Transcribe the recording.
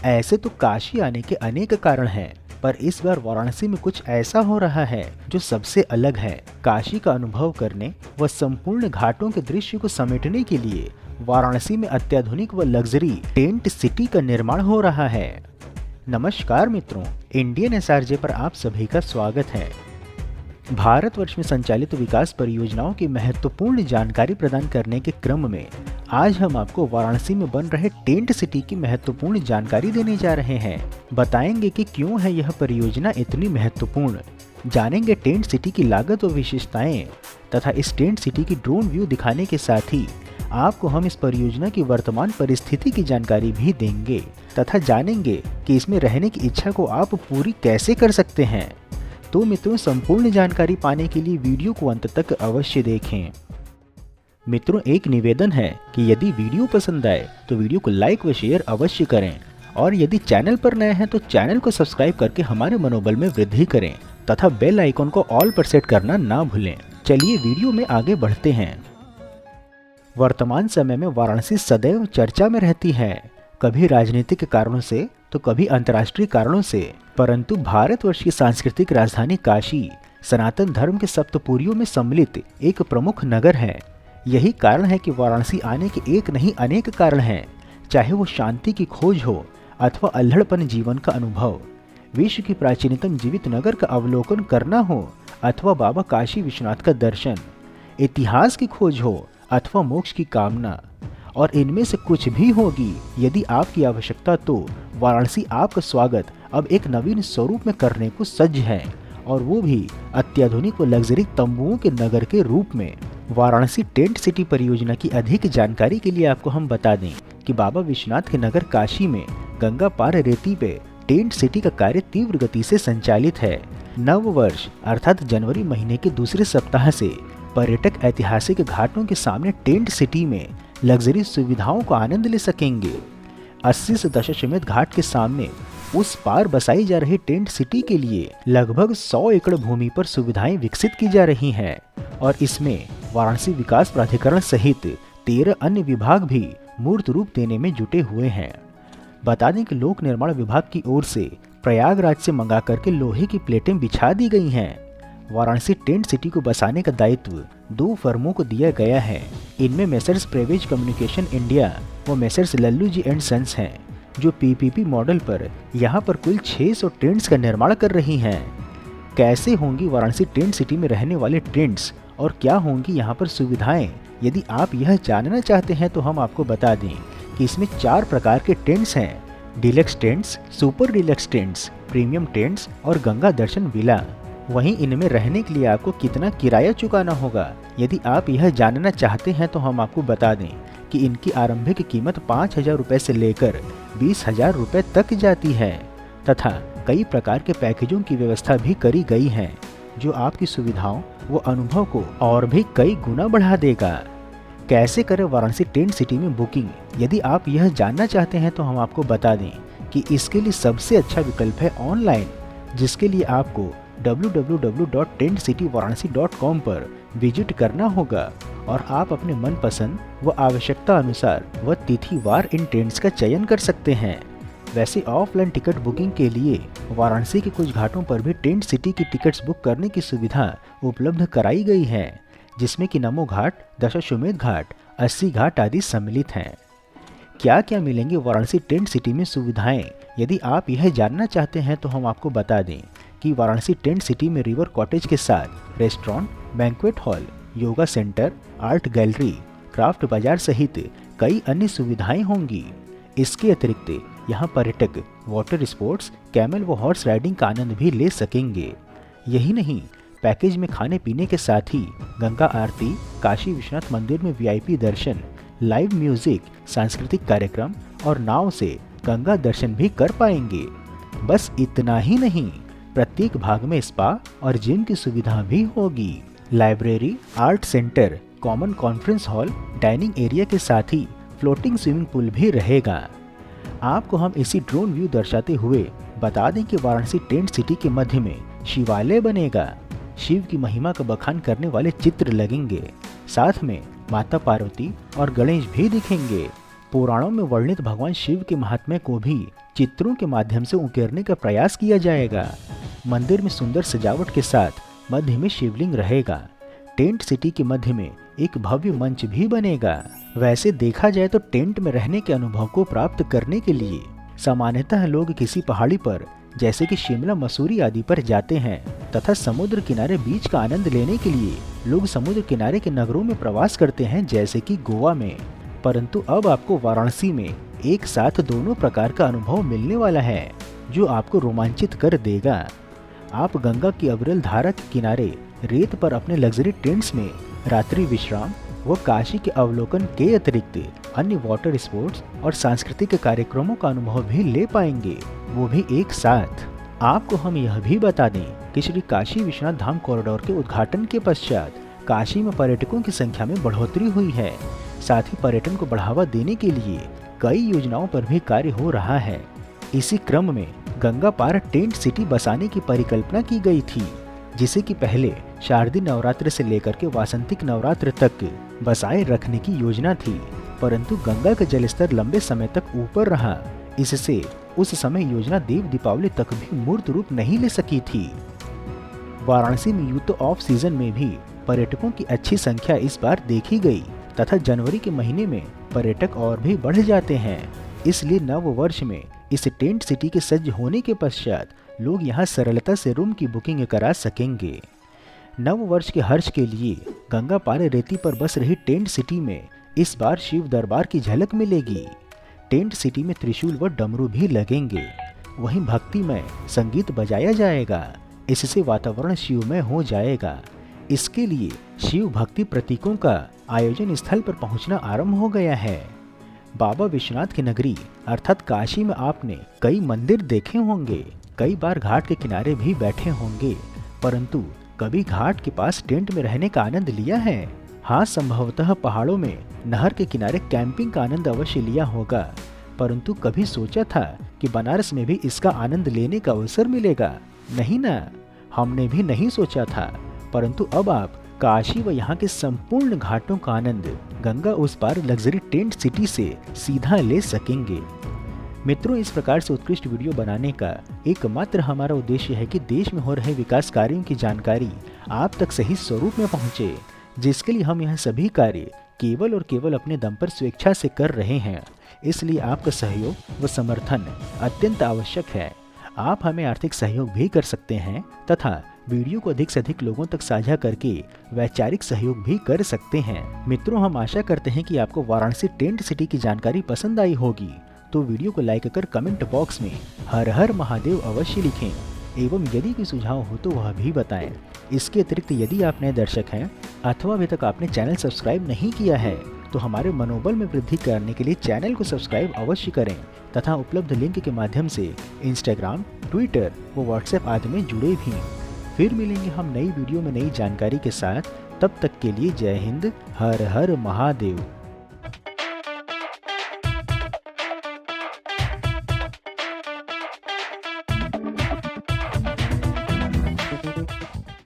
ऐसे तो काशी आने के अनेक कारण हैं, पर इस बार वाराणसी में कुछ ऐसा हो रहा है जो सबसे अलग है। काशी का अनुभव करने व संपूर्ण घाटों के दृश्य को समेटने के लिए वाराणसी में अत्याधुनिक व लग्जरी टेंट सिटी का निर्माण हो रहा है। नमस्कार मित्रों, इंडियन एसआरजे पर आप सभी का स्वागत है। भारतवर्ष में संचालित विकास परियोजनाओं की महत्वपूर्ण जानकारी प्रदान करने के क्रम में आज हम आपको वाराणसी में बन रहे टेंट सिटी की महत्वपूर्ण जानकारी देने जा रहे हैं। बताएंगे कि क्यों है यह परियोजना इतनी महत्वपूर्ण, जानेंगे टेंट सिटी की लागत और विशेषताएं तथा इस टेंट सिटी की ड्रोन व्यू दिखाने के साथ ही आपको हम इस परियोजना की वर्तमान परिस्थिति की जानकारी भी देंगे तथा जानेंगे कि इसमें रहने की इच्छा को आप पूरी कैसे कर सकते हैं। तो मित्रों, संपूर्ण जानकारी पाने के लिए वीडियो को अंत तक अवश्य देखें। मित्रों, एक निवेदन है कि यदि वीडियो पसंद आए तो वीडियो को लाइक व शेयर अवश्य करें और यदि चैनल पर नए हैं तो चैनल को सब्सक्राइब करके हमारे मनोबल में वृद्धि करें तथा बेल आइकन को ऑल पर सेट करना ना भूलें। चलिए वीडियो में आगे बढ़ते हैं। वर्तमान समय में वाराणसी सदैव चर्चा में रहती है, कभी राजनीतिक कारणों से तो कभी अंतर्राष्ट्रीय कारणों से, परंतु भारतवर्ष की सांस्कृतिक राजधानी काशी सनातन धर्म के सप्तपुरियों में सम्मिलित एक प्रमुख नगर है। यही कारण है कि वाराणसी आने के एक नहीं अनेक कारण हैं, चाहे वो शांति की खोज हो अथवा अल्हड़पन जीवन का अनुभव, विश्व की प्राचीनतम जीवित नगर का अवलोकन करना हो अथवा बाबा काशी विश्वनाथ का दर्शन, इतिहास की खोज हो अथवा मोक्ष की कामना, और इनमें से कुछ भी होगी। यदि आपकी आवश्यकता तो वाराणसी आपका स्वागत अब एक नवीन स्वरूप में करने को सज्ज है, और वो भी अत्याधुनिक व लग्जरी तंबुओं के नगर के रूप में। वाराणसी टेंट सिटी परियोजना की अधिक जानकारी के लिए आपको हम बता दें कि बाबा विश्वनाथ के नगर काशी में गंगा पार रेती पे टेंट सिटी का कार्य तीव्र गति से संचालित है। नव वर्ष अर्थात जनवरी महीने के दूसरे सप्ताह से पर्यटक ऐतिहासिक घाटों के सामने टेंट सिटी में लग्जरी सुविधाओं का आनंद ले सकेंगे। 80 से दशाश्वमेध घाट के सामने उस पार बसाई जा रही टेंट सिटी के लिए लगभग 100 एकड़ भूमि पर सुविधाएं विकसित की जा रही हैं और इसमें वाराणसी विकास प्राधिकरण सहित 13 अन्य विभाग भी मूर्त रूप देने में जुटे हुए हैं। बता दें कि लोक निर्माण विभाग की ओर से प्रयागराज से मंगा करके लोहे की प्लेटें बिछा दी गई हैं। वाराणसी टेंट सिटी को बसाने का दायित्व 2 फर्मों को दिया गया है। इनमें मेसर्स प्रेवेज कम्युनिकेशन इंडिया व Messrs Lallu ji and sons हैं, जो पीपीपी मॉडल पर यहाँ पर कुल 600 टेंट्स का निर्माण कर रही हैं। कैसे होंगी वाराणसी टेंट सिटी में रहने वाले टेंट्स और क्या होंगी यहाँ पर सुविधाएं, यदि आप यह जानना चाहते हैं तो हम आपको बता दें कि इसमें 4 प्रकार के टेंट्स हैं: deluxe tents, super deluxe tents, premium tents और गंगा दर्शन विला। वहीं इनमें रहने के लिए आपको कितना किराया चुकाना होगा, यदि आप यह जानना चाहते हैं तो हम आपको बता दें कि इनकी आरंभिक कीमत 5,000 रुपये से लेकर 20,000 रुपये तक जाती है तथा कई प्रकार के पैकेजों की व्यवस्था भी करी गई है, जो आपकी सुविधाओं व अनुभव को और भी कई गुना बढ़ा देगा। कैसे करें वाराणसी टेंट सिटी में बुकिंग, यदि आप यह जानना चाहते हैं तो हम आपको बता दें कि इसके लिए सबसे अच्छा विकल्प है ऑनलाइन, जिसके लिए आपको www.tentcityvaranasi.com पर विजिट करना होगा और आप अपने मनपसंद व आवश्यकता अनुसार व तिथिवार इन टेंट्स का चयन कर सकते हैं। वैसे ऑफलाइन टिकट बुकिंग के लिए वाराणसी के कुछ घाटों पर भी टेंट सिटी की टिकट्स बुक करने की सुविधा उपलब्ध कराई गई है, जिसमें कि नमो घाट, दशाश्वमेध घाट, 80 घाट आदि सम्मिलित हैं। क्या क्या मिलेंगे वाराणसी टेंट सिटी में सुविधाएं, यदि आप यह जानना चाहते हैं तो हम आपको बता दें कि वाराणसी टेंट सिटी में रिवर कॉटेज के साथ restaurant, banquet hall, yoga centre, art gallery, craft बाजार सहित कई अन्य सुविधाएं होंगी। इसके अतिरिक्त यहाँ पर्यटक वाटर स्पोर्ट्स, कैमल व हॉर्स राइडिंग का आनंद भी ले सकेंगे। यही नहीं, पैकेज में खाने पीने के साथ ही गंगा आरती, काशी विश्वनाथ मंदिर में वीआईपी दर्शन, लाइव म्यूजिक, सांस्कृतिक कार्यक्रम और नाव से गंगा दर्शन भी कर पाएंगे। बस इतना ही नहीं, प्रत्येक भाग में स्पा और जिम की सुविधा भी होगी। Library, art centre, common conference hall, dining area के साथ ही फ्लोटिंग स्विमिंग पूल भी रहेगा। आपको हम इसी ड्रोन व्यू दर्शाते हुए बता दें कि वाराणसी टेंट सिटी के मध्य में शिवालय बनेगा। शिव की महिमा का बखान करने वाले चित्र लगेंगे, साथ में माता पार्वती और गणेश भी दिखेंगे। पुराणों में वर्णित भगवान शिव के महात्म्य को भी चित्रों के माध्यम से उकेरने का प्रयास किया जाएगा। मंदिर में सुंदर सजावट के साथ मध्य में शिवलिंग रहेगा। टेंट सिटी के मध्य में एक भव्य मंच भी बनेगा। वैसे देखा जाए तो टेंट में रहने के अनुभव को प्राप्त करने के लिए सामान्यतः लोग किसी पहाड़ी पर जैसे कि शिमला, मसूरी आदि पर जाते हैं तथा समुद्र किनारे बीच का आनंद लेने के लिए लोग समुद्र किनारे के नगरों में प्रवास करते हैं, जैसे कि गोवा में। परंतु अब आपको वाराणसी में एक साथ दोनों प्रकार का अनुभव मिलने वाला है, जो आपको रोमांचित कर देगा। आप गंगा की अविरल धारा के किनारे रेत पर अपने लग्जरी टेंट्स में रात्रि विश्राम व काशी के अवलोकन के अतिरिक्त अन्य वाटर स्पोर्ट्स और सांस्कृतिक कार्यक्रमों का अनुभव भी ले पाएंगे, वो भी एक साथ। आपको हम यह भी बता दें कि श्री काशी विश्वनाथ धाम कॉरिडोर के उद्घाटन के पश्चात काशी में पर्यटकों की संख्या में बढ़ोतरी हुई है। साथ ही पर्यटन को बढ़ावा देने के लिए कई योजनाओं पर भी कार्य हो रहा है। इसी क्रम में गंगा पार टेंट सिटी बसाने की परिकल्पना की गई थी, जिसे कि पहले शारदीय नवरात्र से लेकर के वासंतिक नवरात्र तक बसाए रखने की योजना थी। परंतु गंगा का जलस्तर लंबे समय तक ऊपर रहा, इससे उस समय योजना देव दीपावली तक भी मूर्त रूप नहीं ले सकी थी। वाराणसी में यूथ ऑफ सीजन में भी पर्यटकों की अच्छी संख्या इस बार देखी गई तथा जनवरी के महीने में पर्यटक और भी बढ़ जाते हैं। इसलिए नव वर्ष में इस टेंट सिटी के सज्ज होने के पश्चात लोग यहाँ सरलता से रूम की बुकिंग करा सकेंगे। नव वर्ष के हर्ष के लिए गंगा पार रेती पर बस रही टेंट सिटी में इस बार शिव दरबार की झलक मिलेगी। टेंट सिटी में त्रिशूल व डमरू भी लगेंगे। वहीं भक्तिमय संगीत बजाया जाएगा। इससे वातावरण शिवमय हो जाएगा। इसके लिए शिव भक्ति प्रतीकों का आयोजन स्थल पर पहुंचना आरंभ हो गया है। बाबा विश्वनाथ की नगरी अर्थात काशी में आपने कई मंदिर देखे होंगे, कई बार घाट के किनारे भी बैठे होंगे, परंतु कभी घाट के पास टेंट में रहने का आनंद लिया है? हाँ, संभवतः पहाड़ों में नहर के किनारे कैंपिंग का आनंद अवश्य लिया होगा, परंतु कभी सोचा था कि बनारस में भी इसका आनंद लेने का अवसर मिलेगा? नहीं ना, हमने भी नहीं सोचा था। परंतु अब आप काशी व यहाँ के संपूर्ण घाटों का आनंद गंगा उस पार लग्जरी टेंट सिटी से सीधा ले सकेंगे। मित्रों, इस प्रकार से उत्कृष्ट वीडियो बनाने का एकमात्र हमारा उद्देश्य है कि देश में हो रहे विकास कार्यों की जानकारी आप तक सही स्वरूप में पहुँचे, जिसके लिए हम यह सभी कार्य केवल और केवल अपने दम पर स्वेच्छा से कर रहे हैं। इसलिए आपका सहयोग व समर्थन अत्यंत आवश्यक है। आप हमें आर्थिक सहयोग भी कर सकते हैं तथा वीडियो को अधिक से अधिक लोगों तक साझा करके वैचारिक सहयोग भी कर सकते हैं। मित्रों, हम आशा करते हैं कि आपको वाराणसी टेंट सिटी की जानकारी पसंद आई होगी, तो वीडियो को लाइक कर कमेंट बॉक्स में हर हर महादेव अवश्य लिखें एवं यदि कोई सुझाव हो तो वह भी बताएं। इसके अतिरिक्त यदि आप नए दर्शक हैं अथवा अभी तक आपने चैनल सब्सक्राइब नहीं किया है तो हमारे मनोबल में वृद्धि करने के लिए चैनल को सब्सक्राइब अवश्य करें तथा उपलब्ध लिंक के माध्यम से इंस्टाग्राम, ट्विटर व व्हाट्सएप आदि में जुड़े भी। फिर मिलेंगे हम नई वीडियो में नई जानकारी के साथ। तब तक के लिए जय हिंद, हर हर महादेव।